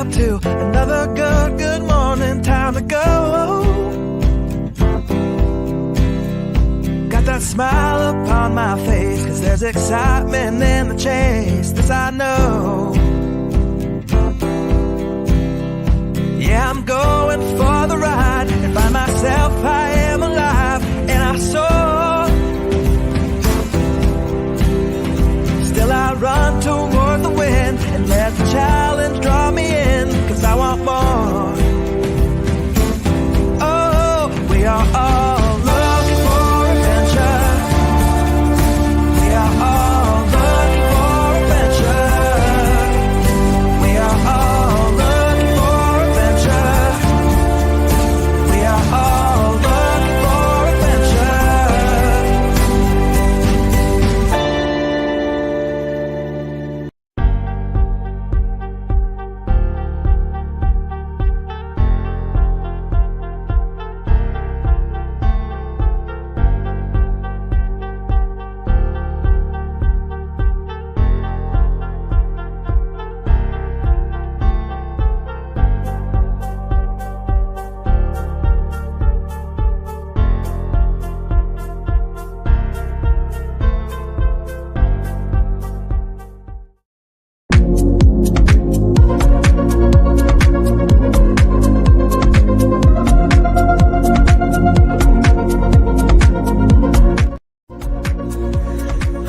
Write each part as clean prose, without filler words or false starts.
up to another good morning. Time to go. Got that smile upon my face, 'cause there's excitement in the chase. This I know. Yeah, I'm going for the ride and find myself I am alive and I soar. Still I run toward the wind and let the challenge draw me in, 'cause I want more. Oh, we are all looking for adventure. We are all looking for adventure. We are all looking for adventure. We are all looking for adventure.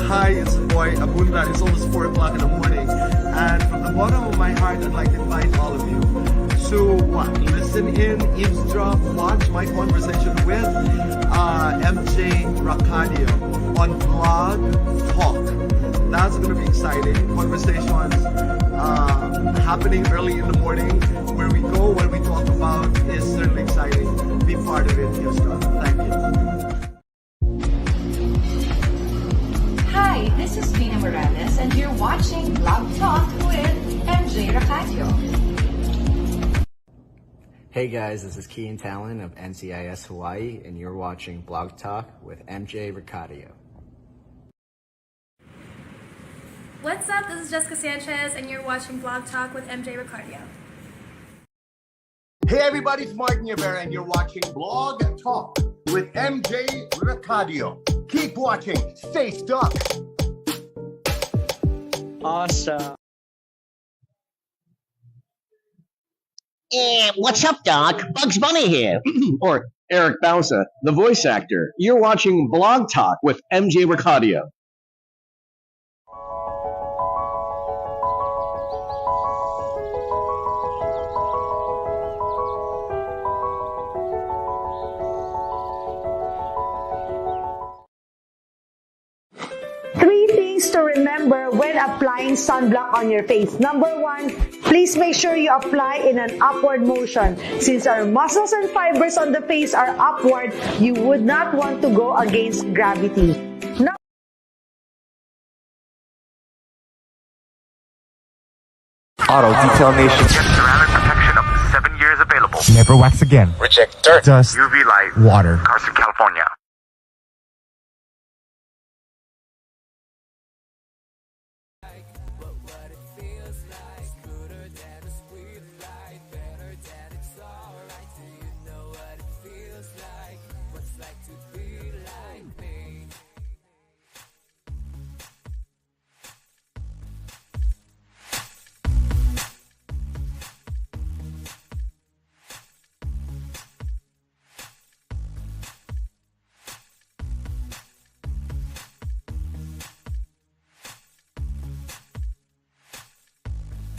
Hi, it's the boy Abunda. It's almost 4 o'clock in the morning, and from the bottom of my heart, I'd like to invite all of you to listen in, eavesdrop, watch my conversation with MJ Racadio on Blogtalk. That's going to be exciting. Conversations happening early in the morning. Where we go, what we talk about is certainly exciting. Be part of it, Houston. Thank you. Hi, this is Tina Morales, and you're watching Blogtalk with MJ Racadio. Hey guys, this is Kian Talon of NCIS Hawaii, and you're watching Blog Talk with MJ Racadio. What's up? This is Jessica Sanchez, and you're watching Blog Talk with MJ Racadio. Hey everybody, it's Martin Rivera, and you're watching Blog Talk with MJ Racadio. Keep watching. Stay stuck. Awesome. What's up, Doc? Bugs Bunny here. Or Eric Bausa, the voice actor. You're watching Blog Talk with MJ Racadio. Three things to remember when applying sunblock on your face. Number one, please make sure you apply in an upward motion. Since our muscles and fibers on the face are upward, you would not want to go against gravity. Auto Detail Nation. Ceramic protection up to 7 years available. Never wax again. Reject dirt, dust, UV light, water. Carson, California.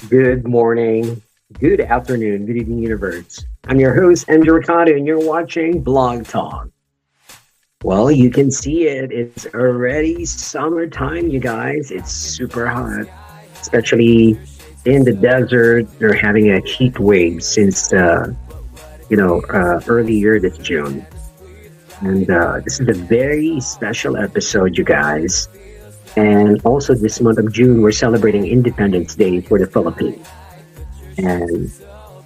Good morning, good afternoon, good evening, universe. I'm your host, Andrew Ernacio, and you're watching Blog Talk. Well, you can see it. It's already summertime, you guys. It's super hot, especially in the desert. They're having a heat wave since, earlier this June. And this is a very special episode, you guys. And also this month of June, we're celebrating Independence Day for the Philippines. And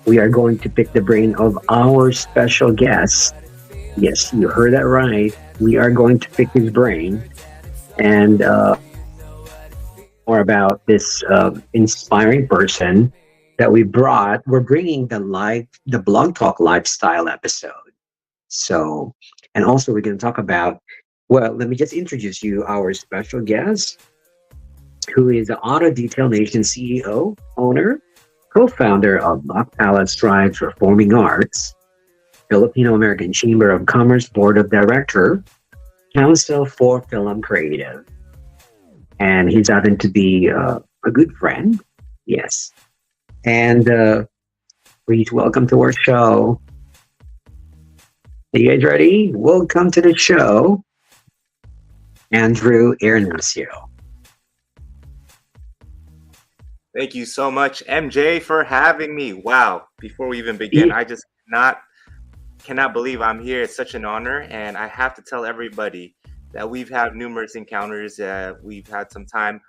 we are going to pick the brain of our special guest. Yes, you heard that right. We are going to pick his brain and more about this inspiring person that we're bringing the Blog Talk lifestyle episode. So, and also we're going to talk about, well, let me just introduce you our special guest, who is the Auto Detail Nation CEO, owner, co-founder of Lock Palace Strides Performing Arts, Filipino American Chamber of Commerce Board of Director, Council for Film Creative. And he's happened to be a good friend. Yes. And please welcome to our show. Are you guys ready? Welcome to the show, Andrew Ernacio. Thank you so much, MJ, for having me. Wow. Before we even begin, I just cannot believe I'm here. It's such an honor. And I have to tell everybody that we've had numerous encounters. We've had some time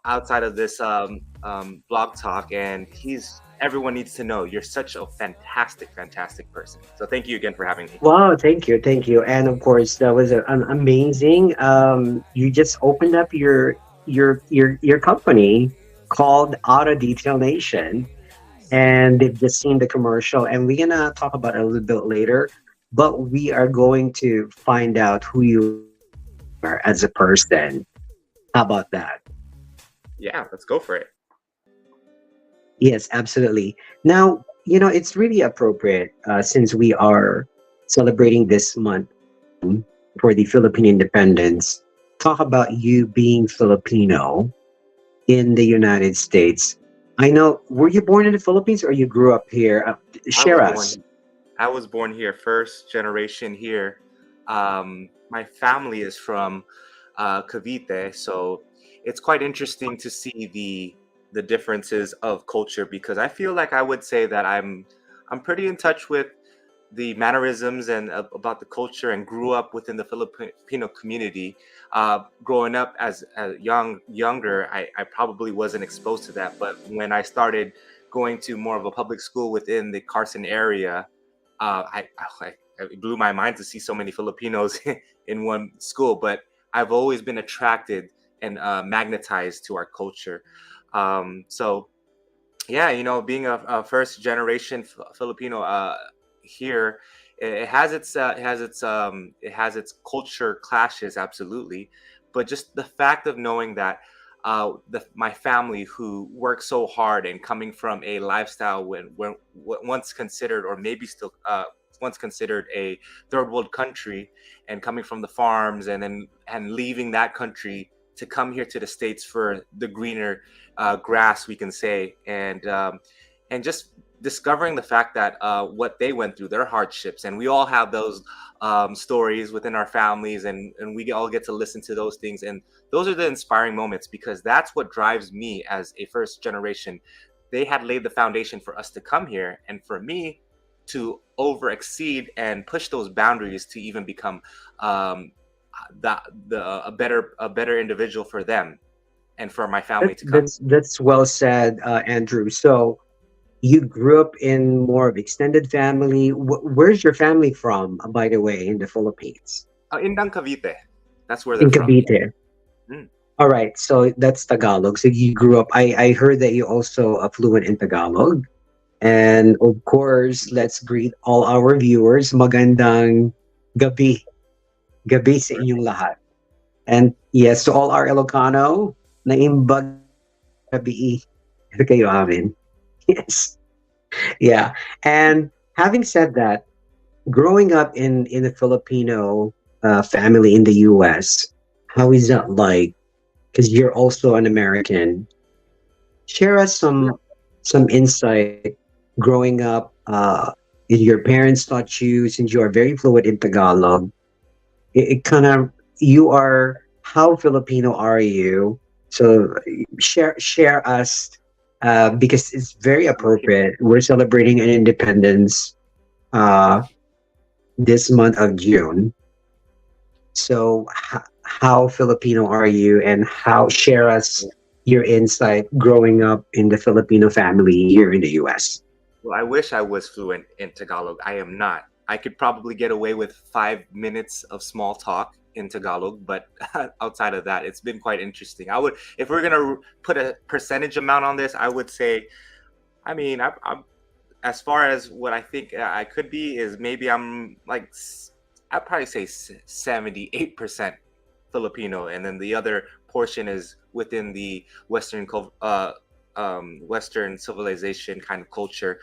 outside of this blog talk. And everyone needs to know you're such a fantastic person. So thank you again for having me. Wow, thank you. And of course, that was an amazing. You just opened up your company called Auto Detail Nation, and they've just seen the commercial, and we're gonna talk about it a little bit later, but we are going to find out who you are as a person. How about that? Yeah, let's go for it. Yes, absolutely. Now, it's really appropriate since we are celebrating this month for the Philippine independence, talk about you being Filipino in the United States. I know, were you born in the Philippines or you grew up here? Share us. I was born here, first generation here. My family is from Cavite, so it's quite interesting to see the differences of culture, because I feel like I would say that I'm pretty in touch with the mannerisms and about the culture, and grew up within the Filipino community. Growing up as a younger, I probably wasn't exposed to that. But when I started going to more of a public school within the Carson area, it blew my mind to see so many Filipinos in one school. But I've always been attracted and magnetized to our culture. So yeah, being a first generation Filipino here, it has its culture clashes, absolutely. But just the fact of knowing that my family, who works so hard and coming from a lifestyle when once considered, or maybe still once considered, a third world country, and coming from the farms and leaving that country to come here to the States for the greener grass, we can say, and just discovering the fact that what they went through, their hardships, and we all have those stories within our families, and we all get to listen to those things, and those are the inspiring moments, because that's what drives me as a first generation. They had laid the foundation for us to come here, and for me to over exceed and push those boundaries to even become a better individual for them and for my family to come. That's well said, Andrew. So you grew up in more of extended family. Where's your family from, by the way, in the Philippines? In Cavite. That's where they're in from. Cavite. All right, so that's Tagalog. So you grew up. I heard that you also are fluent in Tagalog. And of course, let's greet all our viewers. Magandang gabi. Gabi sa inyong lahat. And yes, to all our Ilocano, naimbag gabi. Ito kayo amin. Yes. Yeah. And having said that, growing up in a Filipino family in the US, how is that like? Because you're also an American. Share us some insight growing up. Your parents taught you, since you are very fluent in Tagalog, it kind of, how Filipino are you? So share us, because it's very appropriate. We're celebrating an independence this month of June. So how Filipino are you, and share us your insight growing up in the Filipino family here in the US? Well, I wish I was fluent in Tagalog. I am not. I could probably get away with 5 minutes of small talk in Tagalog, but outside of that, it's been quite interesting. If we're gonna put a percentage amount on this, I would say I mean, I'm as far as what I think I could be is maybe I'm like I'd probably say 78% Filipino, and then the other portion is within the Western civilization kind of culture.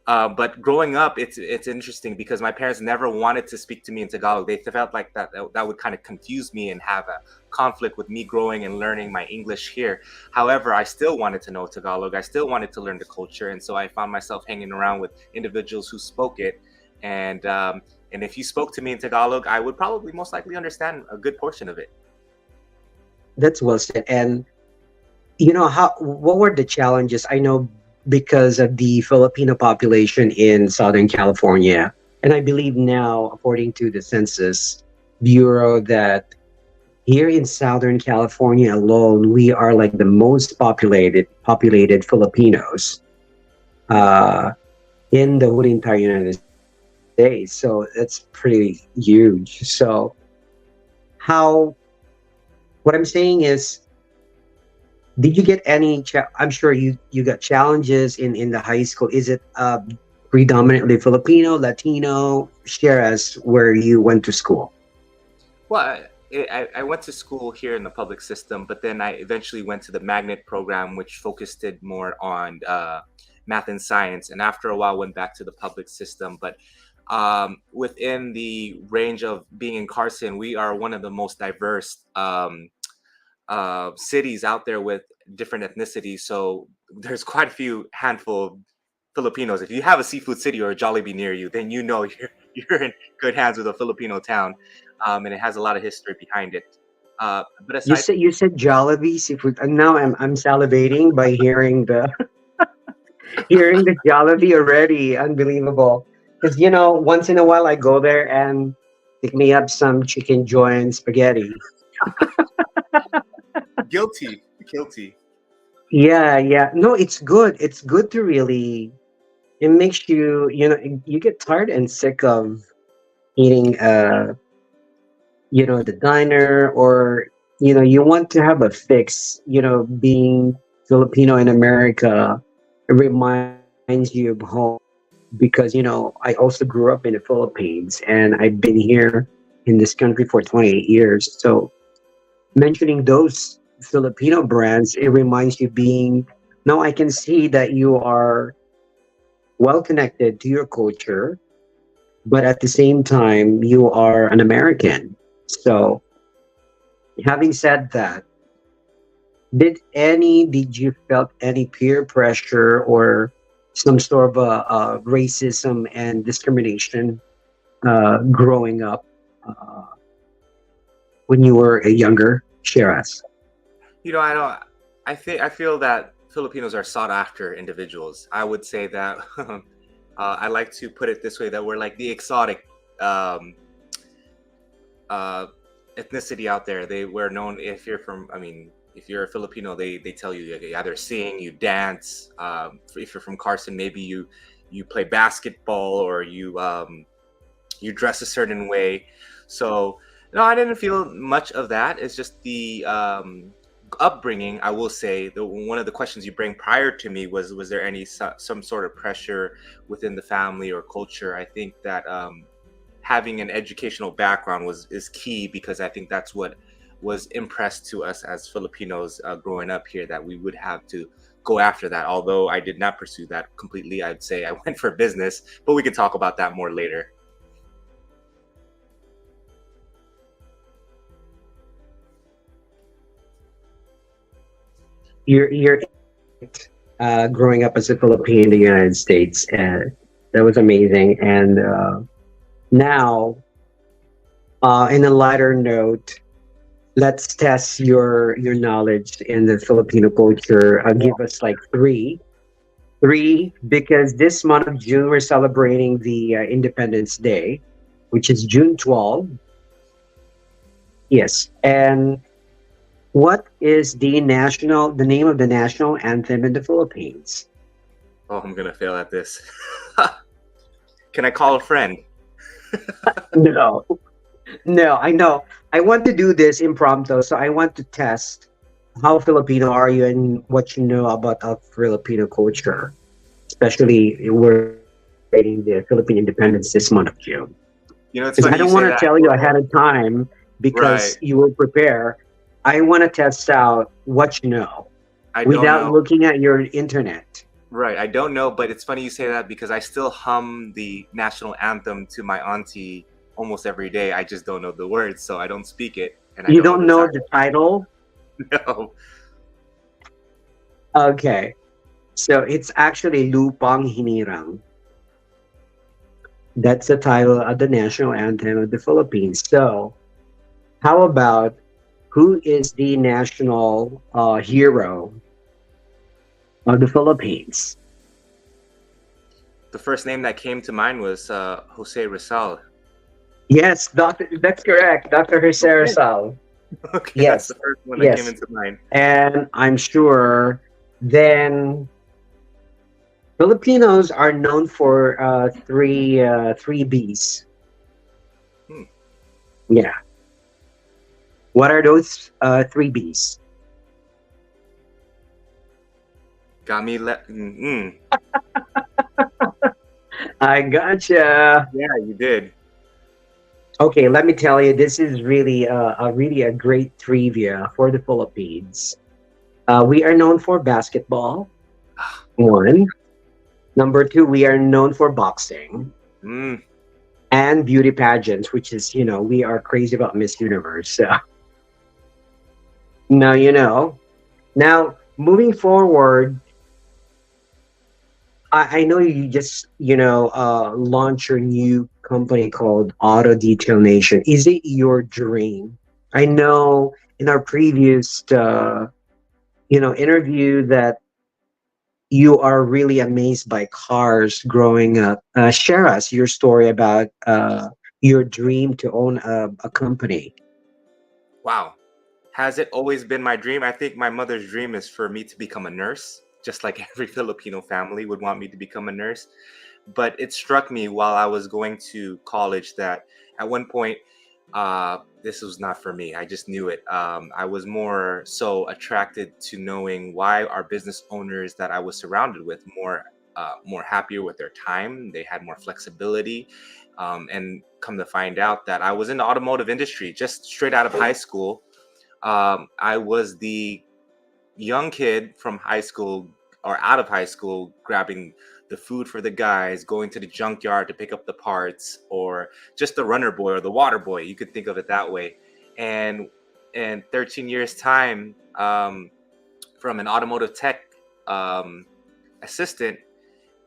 But growing up, it's interesting because my parents never wanted to speak to me in Tagalog. They felt like that would kind of confuse me and have a conflict with me growing and learning my English here. However, I still wanted to know Tagalog. I still wanted to learn the culture, and so I found myself hanging around with individuals who spoke it. And if you spoke to me in Tagalog, I would probably most likely understand a good portion of it. That's well said. And you know how what were the challenges? I know because of the Filipino population in Southern California, and I believe now, according to the Census Bureau, that here in Southern California alone, we are like the most populated Filipinos in the whole entire United States. So that's pretty huge. So how what I'm saying is, did you get any I'm sure you got challenges in the high school. Is it predominantly Filipino, Latino? Share us where you went to school. Well, I went to school here in the public system, but then I eventually went to the magnet program, which focused it more on math and science. And after a while, went back to the public system. But within the range of being in Carson, we are one of the most diverse cities out there with different ethnicities. So there's quite a few handful of Filipinos. If you have a seafood city or a Jollibee near you, then you know you're in good hands with a Filipino town, and it has a lot of history behind it. But aside, You said Jollibee seafood, and now I'm salivating by hearing the hearing the Jollibee already. Unbelievable. Because once in a while I go there and pick me up some chicken joy and spaghetti. guilty, guilty. Yeah, yeah. No, it's good. It's good to really. It makes you get tired and sick of eating the diner, or you want to have a fix. Being Filipino in America, it reminds you of home, because I also grew up in the Philippines, and I've been here in this country for 28 years. So mentioning those Filipino brands, it reminds you being. Now I can see that you are well connected to your culture, but at the same time, you are an American. So, having said that, did you felt any peer pressure or some sort of racism and discrimination growing up when you were a younger? Share us. I don't. I feel that Filipinos are sought after individuals. I would say that I like to put it this way: that we're like the exotic ethnicity out there. We're known, if you're from. I mean, if you're a Filipino, they tell you either sing, you dance. If you're from Carson, maybe you play basketball, or you dress a certain way. So no, I didn't feel much of that. It's just the upbringing. I will say one of the questions you bring prior to me was there any some sort of pressure within the family or culture? I think that having an educational background is key, because I think that's what was impressed to us as Filipinos growing up here, that we would have to go after that. Although I did not pursue that completely, I'd say I went for business, but we can talk about that more later. You're growing up as a Filipino in the United States, and that was amazing. And now, in a lighter note, let's test your knowledge in the Filipino culture. Give us like three, because this month of June we're celebrating the Independence Day, which is June 12th. Yes, and what is the name of the national anthem in the Philippines? Oh, I'm gonna fail at this. Can I call a friend? No, I know. I want to do this impromptu, so I want to test how Filipino are you and what you know about our Filipino culture. especially we're celebrating the Philippine independence this month of June. You know, it's Because funny I don't you say want to that. tell you ahead of time because Right. you will prepare. I want to test out what you know I don't without know. looking at your internet. Right. I don't know, but it's funny you say that because I still hum the national anthem to my auntie almost every day. I just don't know the words, so I don't speak it, and I You don't don't know know the the title? title. Okay. So it's actually Lupang Hinirang. That's the title of the national anthem of the Philippines. So, how about who is the national hero of the Philippines? The first name that came to mind was Jose Rizal. Yes, Doctor. That's correct, Dr. Jose Rizal. Okay, that's the Yes, first one that came yes, into mind. and I'm sure then Filipinos are known for three B's. Hmm. Yeah. What are those three B's? Got me. I gotcha. Yeah, you did. Okay, let me tell you, this is really a great trivia for the Philippines. We are known for basketball. One. Number two, we are known for boxing Mm. and beauty pageants, which is, we are crazy about Miss Universe. So now you know. Now, moving forward, I know you just, launch your new company called Auto Detail Nation. Is it your dream? I know in our previous, interview that you are really amazed by cars growing up. Share us your story about your dream to own a company. Wow. Has it always been my dream? I think my mother's dream is for me to become a nurse, just like every Filipino family would want me to become a nurse. But it struck me while I was going to college that at one point, this was not for me. I just knew it. I was more so attracted to knowing why our business owners that I was surrounded with more happier with their time. They had more flexibility, and come to find out that I was in the automotive industry just straight out of high school. I was the young kid from high school or out of high school grabbing the food for the guys, going to the junkyard to pick up the parts, or just the runner boy or the water boy. You could think of it that way. And in 13 years time, from an automotive tech assistant,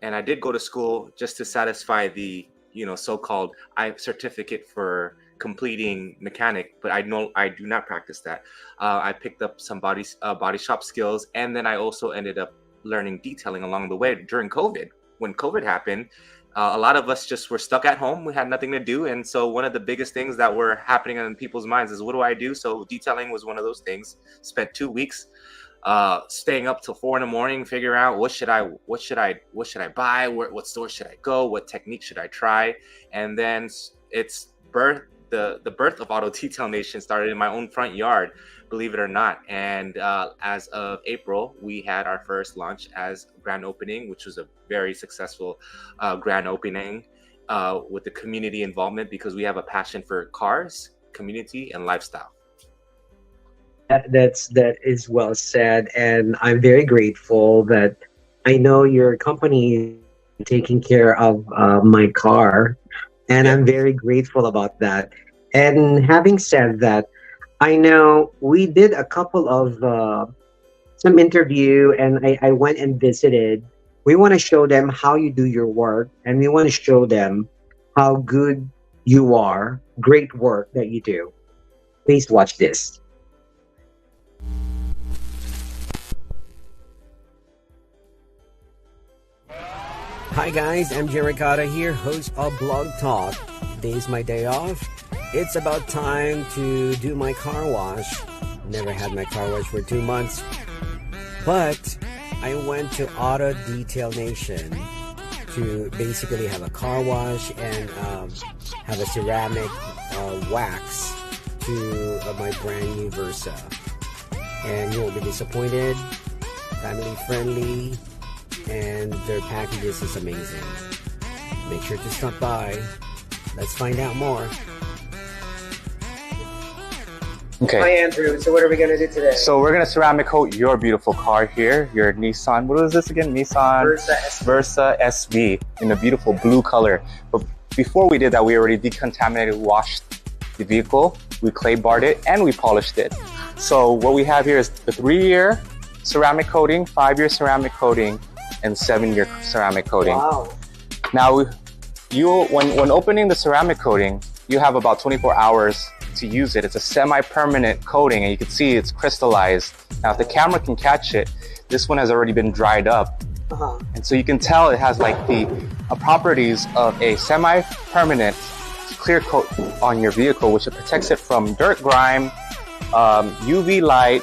and I did go to school just to satisfy the so-called I certificate for completing mechanic, but I do not practice that. I picked up some body shop skills, and then I also ended up learning detailing along the way during COVID. When COVID happened, a lot of us just were stuck at home. We had nothing to do, and so one of the biggest things that were happening in people's minds is, what do I do? So detailing was one of those things. Spent 2 weeks staying up till 4 a.m, figure out what should I buy, what store should I go, what technique should I try, and then it's the birth of Auto Detail Nation started in my own front yard, believe it or not. And as of April, we had our first launch as grand opening, which was a very successful grand opening with the community involvement, because we have a passion for cars, community, and lifestyle. That is well said, and I'm very grateful that I know your company is taking care of my car, and I'm very grateful about that. And having said that, I know we did a couple of some interview, and I went and visited. We want to show them how you do your work, and we want to show them how good you are. Great work that you do. Please watch this. Hi guys, MJ Racadio here, host of Blog Talk. Today's my day off. It's about time to do my car wash. Never had my car wash for 2 months, but I went to Auto Detail Nation to basically have a car wash and have a ceramic wax to my brand new Versa. And you won't be disappointed. Family friendly. and their packages is amazing. Make sure to stop by. Let's find out more. Okay. Hi Andrew, so what are we going to do today? So we're going to ceramic coat your beautiful car here, your Nissan, what is this again? Nissan Versa SV in a beautiful blue color. But before we did that, we already decontaminated, washed the vehicle, we clay barred it, and we polished it. So what we have here is the 3-year ceramic coating, 5-year ceramic coating, and 7-year ceramic coating. Wow. Now, when opening the ceramic coating, you have about 24 hours to use it. It's a semi-permanent coating, and you can see it's crystallized. Now, if the camera can catch it, this one has already been dried up. And so you can tell it has like the properties of a semi-permanent clear coat on your vehicle, which it protects it from dirt, grime, UV light,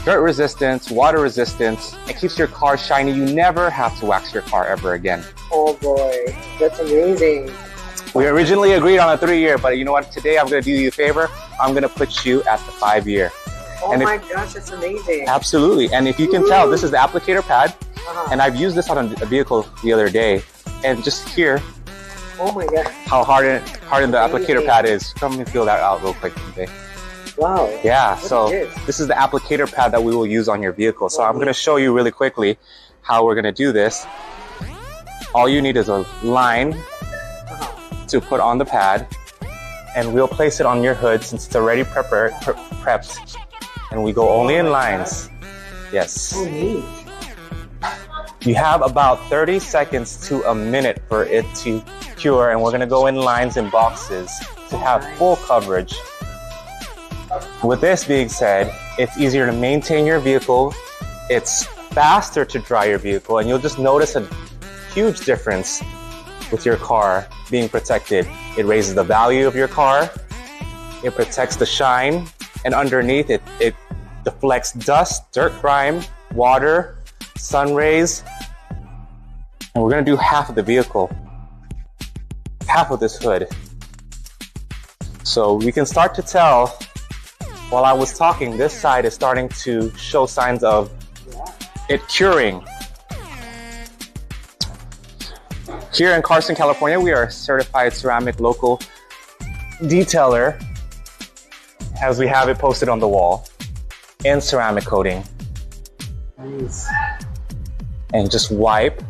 dirt resistance, water resistance. It keeps your car shiny. You never have to wax your car ever again. Oh boy, that's amazing. We originally agreed on a 3-year, but you know what? Today I'm going to do you a favor. I'm going to put you at the 5-year. Oh my gosh, that's amazing. Absolutely. And if you can tell, this is the applicator pad. And I've used this on a vehicle the other day. And just here, oh my god, how hardened the applicator pad is. Come and feel that out real quick today. Wow. Yeah, so this is the applicator pad that we will use on your vehicle. So I'm going to show you really quickly how we're going to do this. All you need is a line to put on the pad, and we'll place it on your hood since it's already prepped, and we go only in lines. Yes. Oh, neat. You have about 30 seconds to a minute for it to cure, and we're going to go in lines and boxes to have full coverage. With this being said, it's easier to maintain your vehicle, it's faster to dry your vehicle, and you'll just notice a huge difference with your car being protected. It raises the value of your car, it protects the shine, and underneath it deflects dust, dirt, grime, water, sun rays. And we're going to do half of the vehicle, half of this hood. So we can start to tell, while I was talking, this side is starting to show signs of it curing. Here in Carson, California, we are a certified ceramic local detailer, as we have it posted on the wall, in ceramic coating. Nice. And just wipe.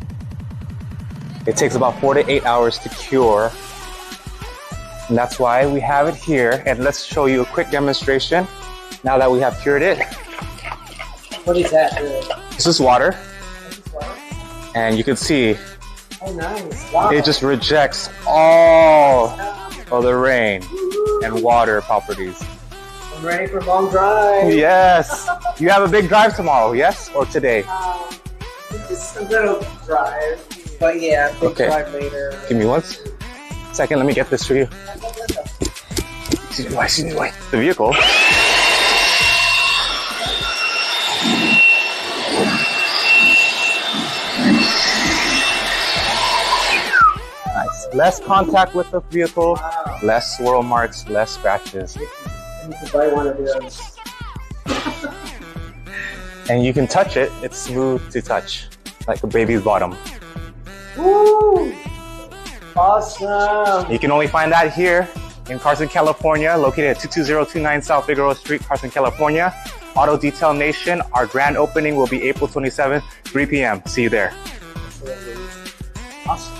It takes about 4 to 8 hours to cure. And that's why we have it here. And let's show you a quick demonstration now that we have cured it. What is that? This is water. And you can see Oh, nice. Wow. it just rejects all of the rain and water properties. I'm ready for a long drive. Yes. You have a big drive tomorrow, yes? Or today? Just a little drive. But yeah, big drive later. Give me 1 second. Let me get this for you. Excuse me, why? The vehicle. Nice. Less contact with the vehicle, less swirl marks, less scratches. I need to buy one of those. And you can touch it. It's smooth to touch, like a baby's bottom. Woo! Awesome! You can only find that here in Carson, California, located at 22029 South Figueroa Street, Carson, California. Auto Detail Nation, our grand opening will be April 27th, 3 p.m. See you there. Awesome.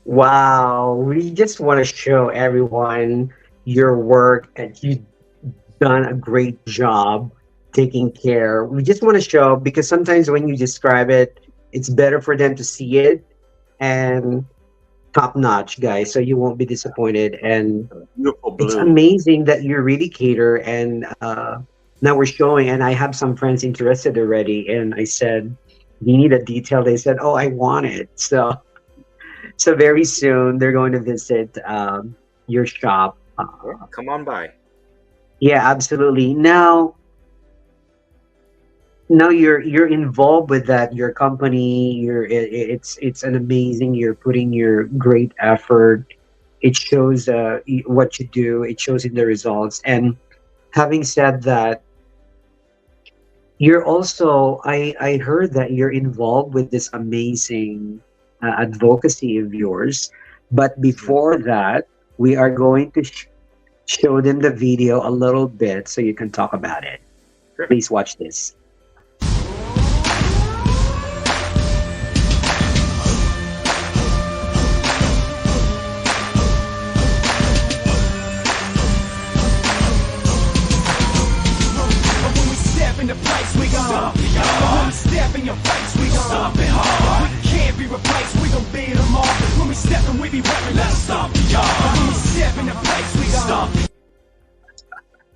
Wow, we just want to show everyone your work and you've done a great job taking care. We just want to show because sometimes when you describe it, it's better for them to see it and top notch, guys, so you won't be disappointed. And Beautiful it's blue. amazing that you really cater. And now we're showing, and I have some friends interested already. And I said, "You need a detail." They said, "Oh, I want it." So very soon they're going to visit your shop. Come on by. Yeah, absolutely. Now you're involved with that. Your company, it's an amazing. You're putting your great effort. It shows what you do. It shows in the results. And having said that, you're also I heard that you're involved with this amazing advocacy of yours. But before that, we are going to show them the video a little bit so you can talk about it. Please watch this. In the place, we gon' stomp it, y'all. When we step in your face, we gon' stomp it hard. We can't be replaced, we gon' beat them all. When we step and we be rapping, let's stomp it, y'all. When we step in the place, we gon' stomp it.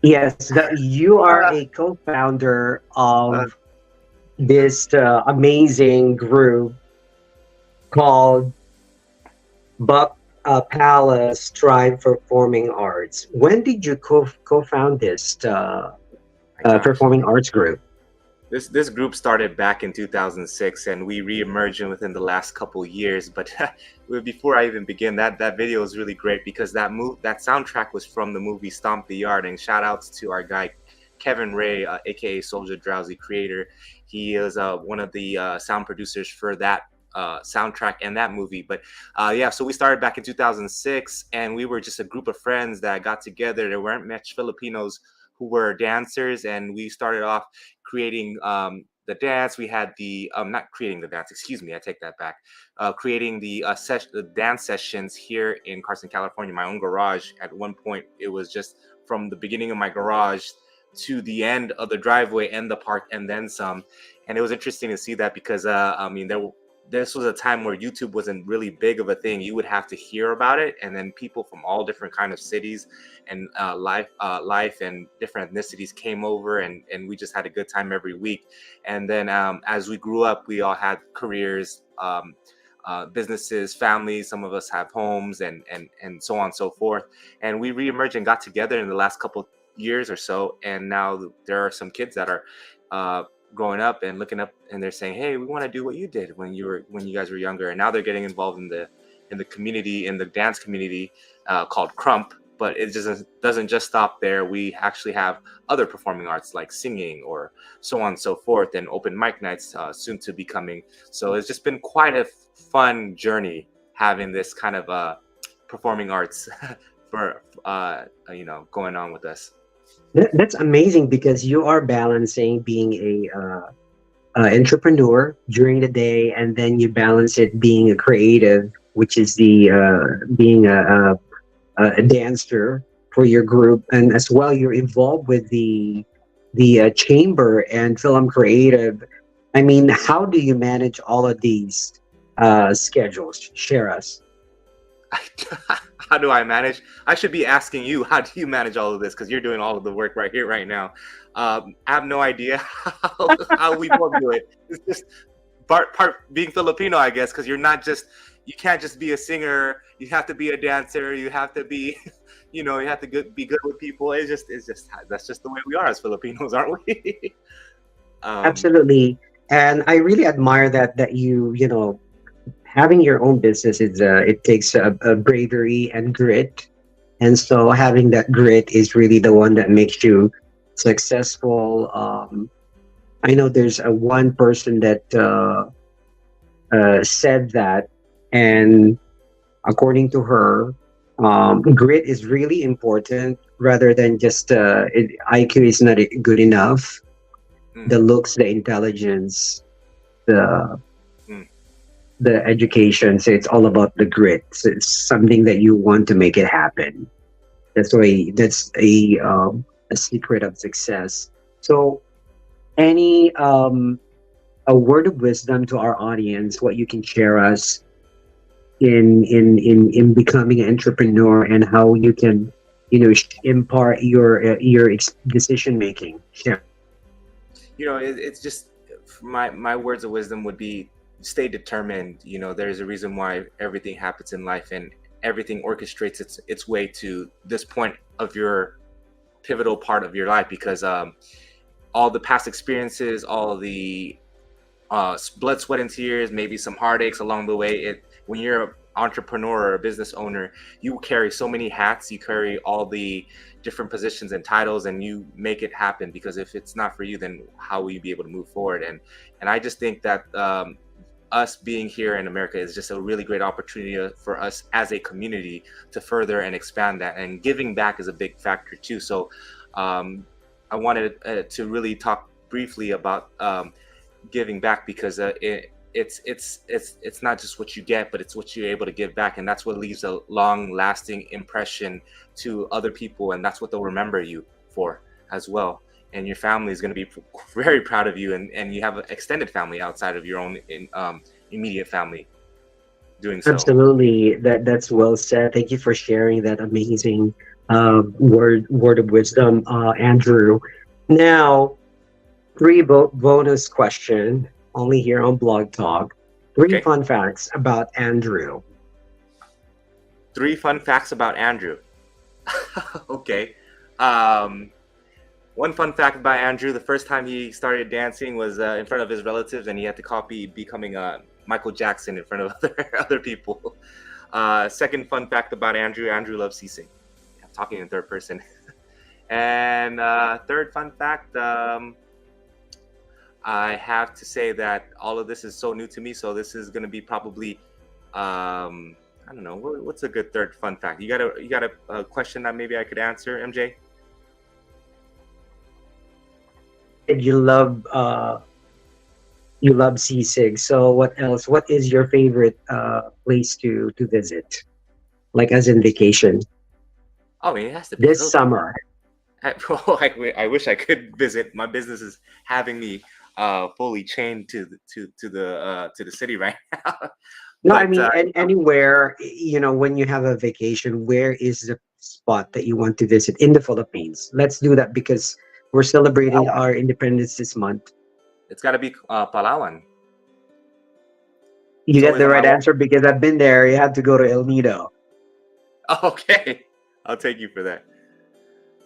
Yes, that you are a co-founder of this amazing group called Buck Palace Tribe Performing Arts. When did you co-found this performing arts group? This group started back in 2006, and we re-emerged within the last couple years. But before I even begin, that video is really great because that soundtrack was from the movie Stomp the Yard. And shout outs to our guy Kevin Ray, aka Soldier Drowsy creator. He is one of the sound producers for that soundtrack and that movie. But yeah, so we started back in 2006, and we were just a group of friends that got together. There weren't much Filipinos who were dancers, and we started off creating the dance. We had the not creating the dance, excuse me, I take that back. Creating the dance sessions here in Carson, California, my own garage. At one point, it was just from the beginning of my garage to the end of the driveway and the park, and then some. And it was interesting to see that because I mean, this was a time where YouTube wasn't really big of a thing. You would have to hear about it, and then people from all different kind of cities and life and different ethnicities came over, and we just had a good time every week. And then as we grew up, we all had careers, businesses, families. Some of us have homes, and so on and so forth. And we reemerged and got together in the last couple years or so. And now there are some kids that are growing up and looking up, and they're saying, "Hey, we want to do what you did when you guys were younger." And now they're getting involved in the community, in the dance community called Crump. But it just doesn't just stop there. We actually have other performing arts like singing or so on and so forth, and open mic nights soon to be coming. So it's just been quite a fun journey having this kind of performing arts for going on with us. That's amazing because you are balancing being a entrepreneur during the day, and then you balance it being a creative, which is the being a dancer for your group, and as well you're involved with the chamber and film creative. I mean, how do you manage all of these schedules? Share us. How do I manage? I should be asking you, how do you manage all of this? Because you're doing all of the work right here, right now. I have no idea how we both do it. It's just part being Filipino, I guess, because you can't just be a singer. You have to be a dancer. You have to be, you have to be good with people. It's just that's just the way we are as Filipinos, aren't we? Absolutely, and I really admire that you having your own business is it takes a bravery and grit, and so having that grit is really the one that makes you successful. I know there's one person that said that, and according to her, grit is really important rather than just IQ is not good enough. The looks, the intelligence, the education. So it's all about the grit. So it's something that you want to make it happen. That's why that's a secret of success. So any a word of wisdom to our audience, what you can share us in becoming an entrepreneur and how you can impart your decision making. Share. It's just my words of wisdom would be stay determined. There's a reason why everything happens in life, and everything orchestrates its way to this point of your pivotal part of your life, because all the past experiences, all the blood, sweat, and tears, maybe some heartaches along the way. When you're an entrepreneur or a business owner, you carry so many hats, you carry all the different positions and titles, and you make it happen, because if it's not for you, then how will you be able to move forward? And I just think that us being here in America is just a really great opportunity for us as a community to further and expand that, and giving back is a big factor too. So I wanted to really talk briefly about giving back, because it's not just what you get, but it's what you're able to give back, and that's what leaves a long-lasting impression to other people, and that's what they'll remember you for as well. And your family is going to be very proud of you, and you have an extended family outside of your own immediate family doing so. Absolutely, that's well said. Thank you for sharing that amazing word of wisdom, Andrew. Now, bonus question, only here on Blog Talk. Three fun facts about Andrew. 3 fun facts about Andrew. Okay. One fun fact about Andrew: the first time he started dancing was in front of his relatives, and he had to copy becoming Michael Jackson in front of other people. Second fun fact about Andrew: Andrew loves ceasing. I'm talking in third person. And third fun fact: I have to say that all of this is so new to me, so this is going to be probably I don't know, what's a good third fun fact? You got a question that maybe I could answer, MJ? You love Sisig. So what else? What is your favorite place to visit? Like as in vacation? Oh, it has to be this summer. I wish I could visit. My business is having me fully chained to the city right now. No, I mean anywhere. When you have a vacation, where is the spot that you want to visit in the Philippines? Let's do that, because we're celebrating our independence this month. It's got to be Palawan. You get the right answer, because I've been there. You have to go to El Nido. Okay, I'll take you for that.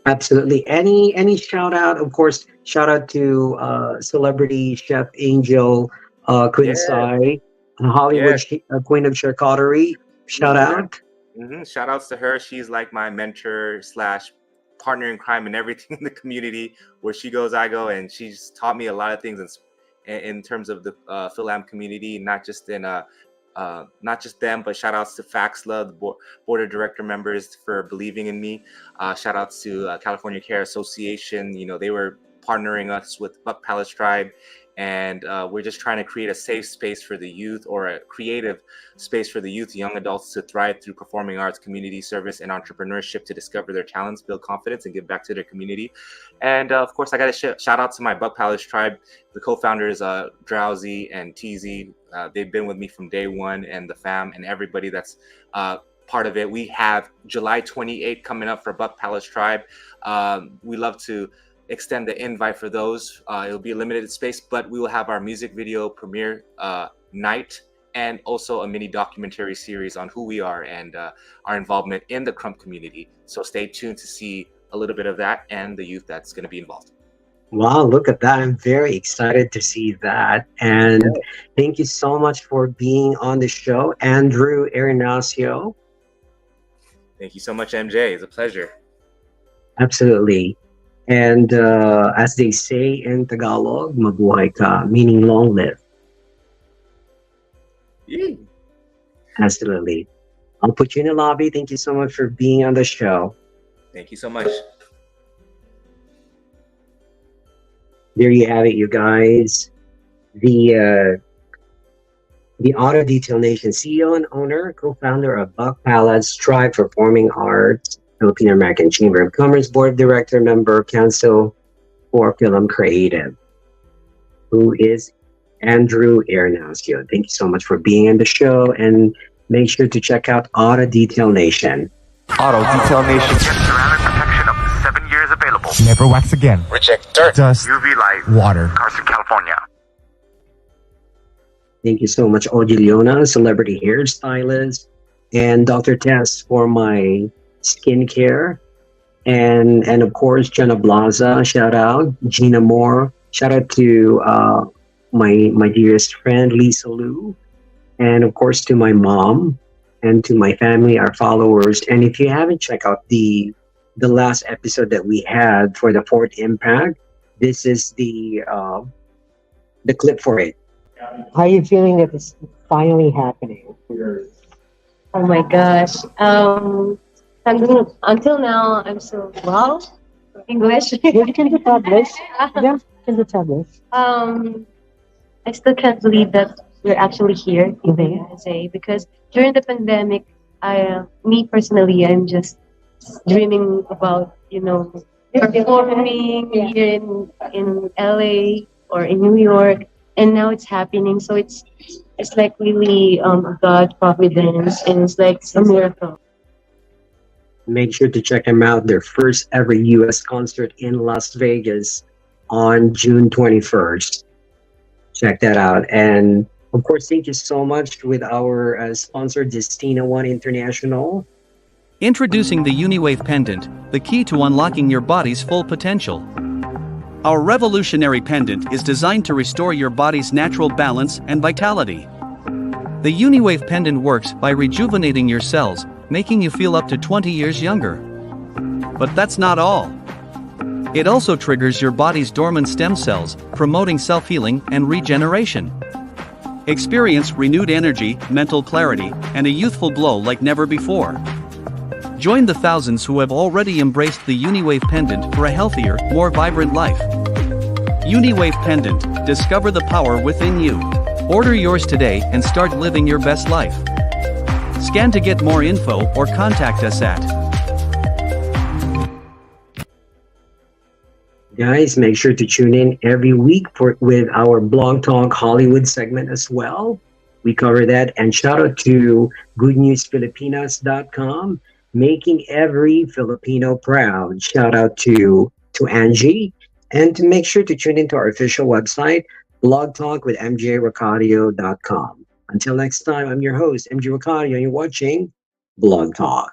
Absolutely. Any shout out? Of course, shout out to celebrity chef Angel Quinsai, Hollywood Queen of Charcuterie. Shout out. Shout outs to her. She's like my mentor / partner in crime and everything in the community. Where she goes, I go, and she's taught me a lot of things in terms of the Phil-Am community, not just them, but shout outs to Faxla, the board of director members, for believing in me. Shout outs to California Care Association. They were partnering us with Buck Palace Tribe, and we're just trying to create a safe space for the youth, or a creative space for the youth, young adults, to thrive through performing arts, community service, and entrepreneurship, to discover their talents, build confidence, and give back to their community. And of course, I got to shout out to my Buck Palace Tribe, the co-founders, Drowsy and TZ. They've been with me from day one, and the fam and everybody that's part of it. We have July 28th coming up for Buck Palace Tribe. We love to extend the invite for those. It'll be a limited space, but we will have our music video premiere night, and also a mini documentary series on who we are and our involvement in the Crump community. So stay tuned to see a little bit of that and the youth that's going to be involved. Wow, look at that. I'm very excited to see that. And thank you so much for being on the show, Andrew Ernacio. Thank you so much, MJ. It's a pleasure. Absolutely. And as they say in Tagalog, mabuhay ka, meaning long live. Absolutely. I'll put you in the lobby. Thank you so much for being on the show. Thank you so much. There you have it, you guys. The the Auto Detail Nation CEO and owner, co-founder of Buck Palace, Strive for Performing Arts, Filipino American Chamber of Commerce Board of Director member, Council for Film Creative, who is Andrew Ernacio. Thank you so much for being on the show, and make sure to check out Auto Detail Nation. Auto Detail Nation. Ceramic protection up to 7 years available. Never wax again. Reject dirt. Dust. UV light. Water. Carson, California. Thank you so much, Oji Leona, celebrity hairstylist, and Dr. Tess for my skincare. And of course, Jenna Blaza, shout out. Gina Moore, shout out to my dearest friend, Lisa Lou. And of course, to my mom and to my family, our followers. And if you haven't checked out the last episode that we had for the Fourth Impact, this is the clip for it. How are you feeling that it's finally happening? Oh my gosh. Until now, I'm so wow. English. You can get tablets. Yeah, can get tablets. I still can't believe that we're actually here in the USA because during the pandemic, me personally, I'm just dreaming about performing here in LA or in New York. And now it's happening, so it's like really God providence, and it's like a miracle. Make sure to check them out. Their first ever U.S. concert in Las Vegas on June 21st. Check that out. And of course, thank you so much with our sponsor, Destina One International. Introducing the UniWave pendant, the key to unlocking your body's full potential. Our revolutionary pendant is designed to restore your body's natural balance and vitality. The UniWave pendant works by rejuvenating your cells, making you feel up to 20 years younger. But that's not all. It also triggers your body's dormant stem cells, promoting self-healing and regeneration. Experience renewed energy, mental clarity, and a youthful glow like never before. Join the thousands who have already embraced the UniWave pendant for a healthier, more vibrant life. UniWave pendant, discover the power within you. Order yours today and start living your best life. Scan to get more info or contact us at. Guys, make sure to tune in every week with our Blog Talk Hollywood segment as well. We cover that. And shout out to goodnewsfilipinas.com, making every Filipino proud. Shout out to Angie. And to make sure to tune into our official website, Blog Talk with MJRacadio.com. Until next time, I'm your host, MJ Racadio, and you're watching Blog Talk.